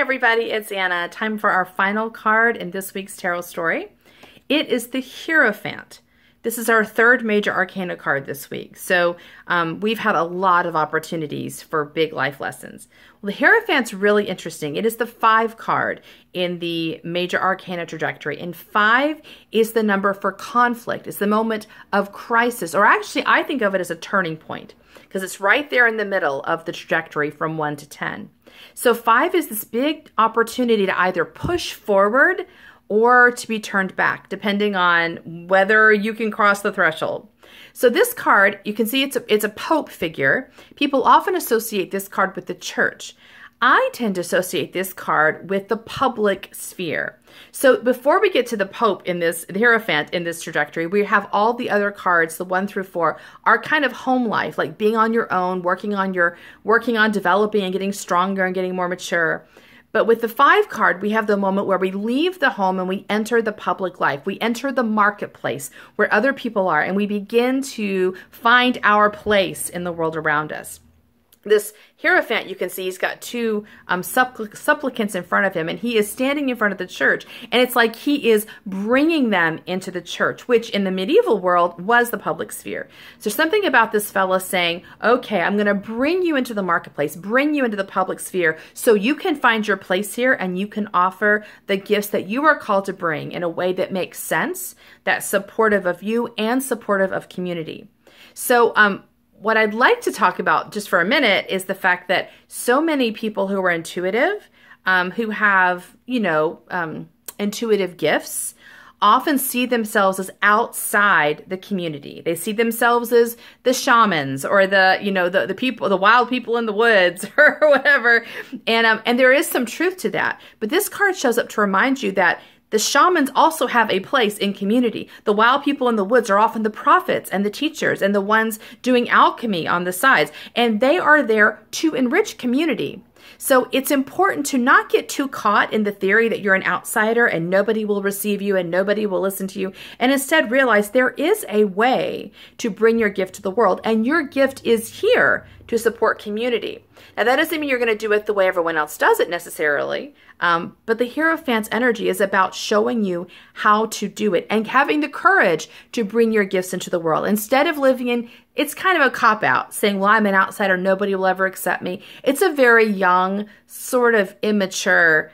everybody, it's Anna. Time for our final card in this week's tarot story. It is the Hierophant. This is our third major arcana card this week. So we've had a lot of opportunities for big life lessons. Well, the Hierophant's really interesting. It is the 5 card in the major arcana trajectory. And 5 is the number for conflict. It's the moment of crisis, or actually I think of it as a turning point because it's right there in the middle of the trajectory from 1 to 10. So 5 is this big opportunity to either push forward or to be turned back, depending on whether you can cross the threshold. So this card, you can see it's a pope figure. People often associate this card with the church. I tend to associate this card with the public sphere. So before we get to the Pope in this, the Hierophant in this trajectory, we have all the other cards, the 1 through 4, are kind of home life, like being on your own, working on developing and getting stronger and getting more mature. But with the 5 card, we have the moment where we leave the home and we enter the public life. We enter the marketplace where other people are, and we begin to find our place in the world around us. This Hierophant, you can see he's got 2 supplicants in front of him, and he is standing in front of the church. And it's like he is bringing them into the church, which in the medieval world was the public sphere. So something about this fella saying, okay, I'm going to bring you into the marketplace, bring you into the public sphere so you can find your place here and you can offer the gifts that you are called to bring in a way that makes sense, that's supportive of you and supportive of community. So, what I'd like to talk about just for a minute is the fact that so many people who are intuitive, who have, intuitive gifts, often see themselves as outside the community. They see themselves as the shamans or the people, the wild people in the woods or whatever. And there is some truth to that. But this card shows up to remind you that the shamans also have a place in community. The wild people in the woods are often the prophets and the teachers and the ones doing alchemy on the sides. And they are there to enrich community. So it's important to not get too caught in the theory that you're an outsider and nobody will receive you and nobody will listen to you. And instead realize there is a way to bring your gift to the world. And your gift is here to support community. Now, that doesn't mean you're going to do it the way everyone else does it necessarily. But the Hierophant's energy is about showing you how to do it and having the courage to bring your gifts into the world. Instead of living in, it's kind of a cop-out, saying, well, I'm an outsider, nobody will ever accept me. It's a very young, sort of immature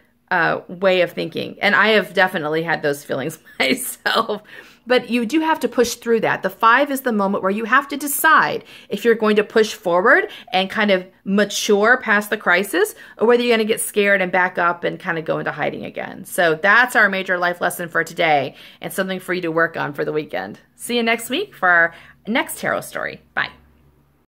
way of thinking. And I have definitely had those feelings myself. But you do have to push through that. The 5 is the moment where you have to decide if you're going to push forward and kind of mature past the crisis, or whether you're going to get scared and back up and kind of go into hiding again. So that's our major life lesson for today, and something for you to work on for the weekend. See you next week for our next tarot story. Bye.